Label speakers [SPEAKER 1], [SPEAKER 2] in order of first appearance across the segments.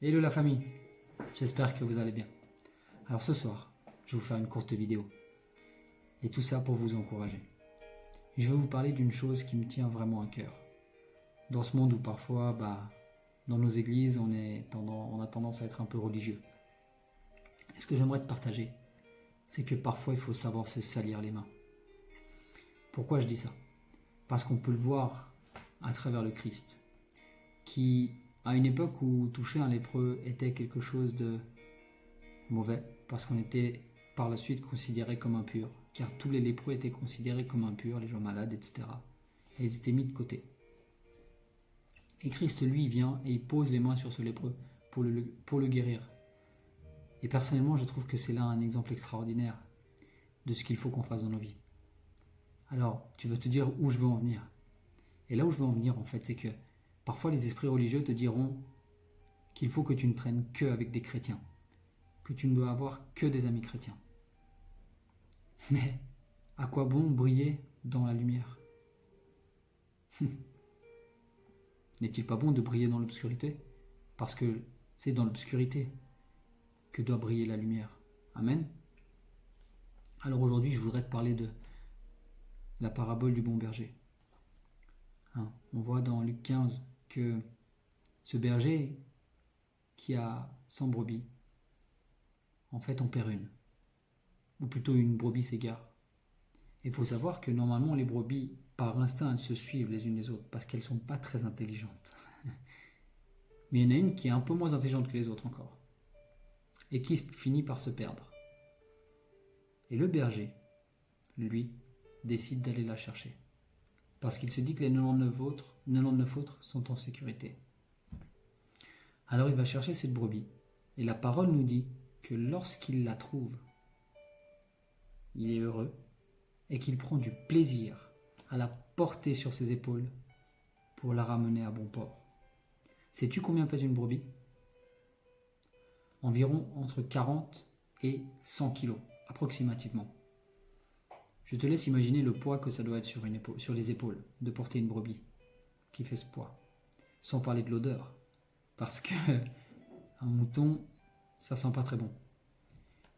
[SPEAKER 1] Hello la famille, j'espère que vous allez bien. Alors ce soir, je vais vous faire une courte vidéo. Et tout ça pour vous encourager. Je vais vous parler d'une chose qui me tient vraiment à cœur. Dans ce monde où parfois, dans nos églises, on a tendance à être un peu religieux. Et ce que j'aimerais te partager, c'est que parfois il faut savoir se salir les mains. Pourquoi je dis ça? Parce qu'on peut le voir à travers le Christ, qui, à une époque où toucher un lépreux était quelque chose de mauvais, parce qu'on était par la suite considéré comme impur, car tous les lépreux étaient considérés comme impurs, les gens malades, etc. Et ils étaient mis de côté. Et Christ, lui, vient et il pose les mains sur ce lépreux pour le guérir. Et personnellement, je trouve que c'est là un exemple extraordinaire de ce qu'il faut qu'on fasse dans nos vies. Alors, tu vas te dire où je veux en venir. Et là où je veux en venir, en fait, c'est que parfois les esprits religieux te diront qu'il faut que tu ne traînes que avec des chrétiens, que tu ne dois avoir que des amis chrétiens. Mais à quoi bon briller dans la lumière? N'est-il pas bon de briller dans l'obscurité? Parce que c'est dans l'obscurité que doit briller la lumière. Amen. Alors aujourd'hui, je voudrais te parler de la parabole du bon berger. On voit dans Luc 15 que ce berger qui a 100 brebis, en fait, en perd une. Ou plutôt une brebis s'égare. Et il faut savoir que normalement, les brebis, par instinct, elles se suivent les unes les autres parce qu'elles ne sont pas très intelligentes. Mais il y en a une qui est un peu moins intelligente que les autres encore. Et qui finit par se perdre. Et le berger, lui, décide d'aller la chercher. Parce qu'il se dit que les 99 autres sont en sécurité. Alors il va chercher cette brebis. Et la parole nous dit que lorsqu'il la trouve, il est heureux et qu'il prend du plaisir à la porter sur ses épaules pour la ramener à bon port. Sais-tu combien pèse une brebis? Environ entre 40 et 100 kilos, approximativement. Je te laisse imaginer le poids que ça doit être sur les épaules de porter une brebis qui fait ce poids. Sans parler de l'odeur, parce que un mouton, ça sent pas très bon.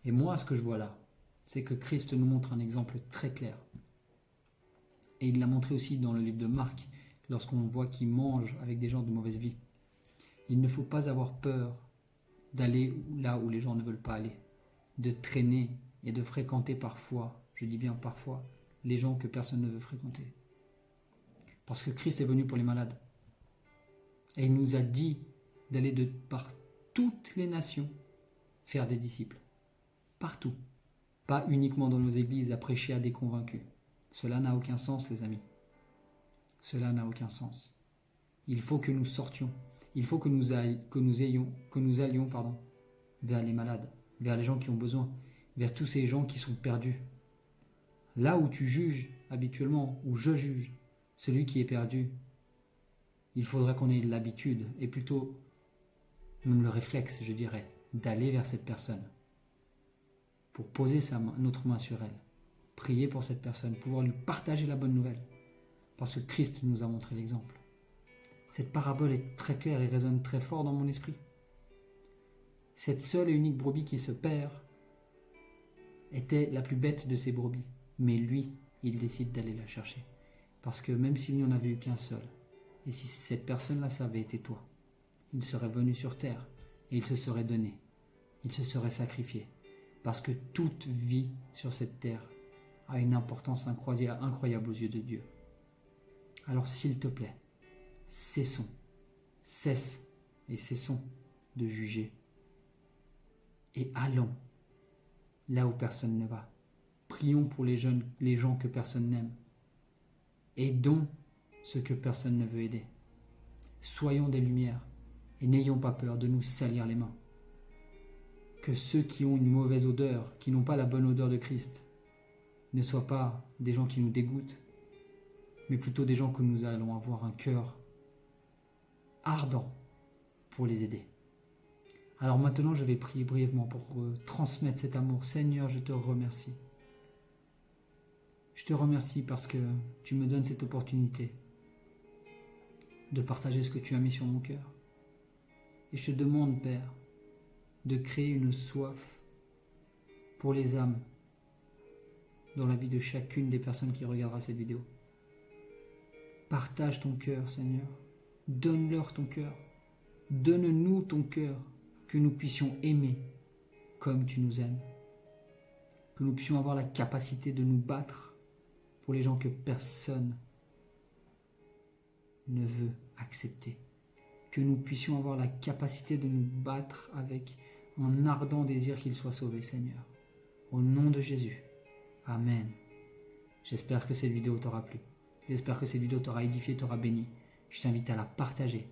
[SPEAKER 1] Et moi, ce que je vois là, c'est que Christ nous montre un exemple très clair. Et il l'a montré aussi dans le livre de Marc, lorsqu'on voit qu'il mange avec des gens de mauvaise vie. Il ne faut pas avoir peur d'aller là où les gens ne veulent pas aller, de traîner et de fréquenter parfois, je dis bien parfois, les gens que personne ne veut fréquenter. Parce que Christ est venu pour les malades. Et il nous a dit d'aller par toutes les nations faire des disciples. Partout. Pas uniquement dans nos églises à prêcher à des convaincus. Cela n'a aucun sens, les amis. Cela n'a aucun sens. Il faut que nous sortions. Il faut que nous allions vers les malades, vers les gens qui ont besoin, vers tous ces gens qui sont perdus. Là où tu juges habituellement, où je juge celui qui est perdu, il faudrait qu'on ait l'habitude, et plutôt même le réflexe, je dirais, d'aller vers cette personne pour poser notre main sur elle, prier pour cette personne, pouvoir lui partager la bonne nouvelle, parce que Christ nous a montré l'exemple. Cette parabole est très claire et résonne très fort dans mon esprit. Cette seule et unique brebis qui se perd était la plus bête de ses brebis, mais lui, il décide d'aller la chercher, parce que même s'il n'y en avait eu qu'un seul, et si cette personne-là, ça avait été toi, il serait venu sur terre et il se serait donné, il se serait sacrifié, parce que toute vie sur cette terre a une importance incroyable aux yeux de Dieu. Alors s'il te plaît, cesse et cessons de juger et allons là où personne ne va. Prions pour les gens que personne n'aime. Aidons ceux que personne ne veut aider. Soyons des lumières et n'ayons pas peur de nous salir les mains. Que ceux qui ont une mauvaise odeur, qui n'ont pas la bonne odeur de Christ, ne soient pas des gens qui nous dégoûtent, mais plutôt des gens que nous allons avoir un cœur ardent pour les aider. Alors maintenant, je vais prier brièvement pour transmettre cet amour. Seigneur, je te remercie. Je te remercie parce que tu me donnes cette opportunité de partager ce que tu as mis sur mon cœur. Et je te demande, Père, de créer une soif pour les âmes dans la vie de chacune des personnes qui regardera cette vidéo. Partage ton cœur, Seigneur. Donne-leur ton cœur. Donne-nous ton cœur, que nous puissions aimer comme tu nous aimes. Que nous puissions avoir la capacité de nous battre pour les gens que personne ne veut accepter. Que nous puissions avoir la capacité de nous battre avec un ardent désir qu'ils soient sauvés, Seigneur. Au nom de Jésus. Amen. J'espère que cette vidéo t'aura plu. J'espère que cette vidéo t'aura édifié, t'aura béni. Je t'invite à la partager.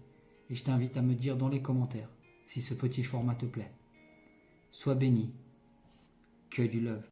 [SPEAKER 1] Et je t'invite à me dire dans les commentaires si ce petit format te plaît. Sois béni. Que du love.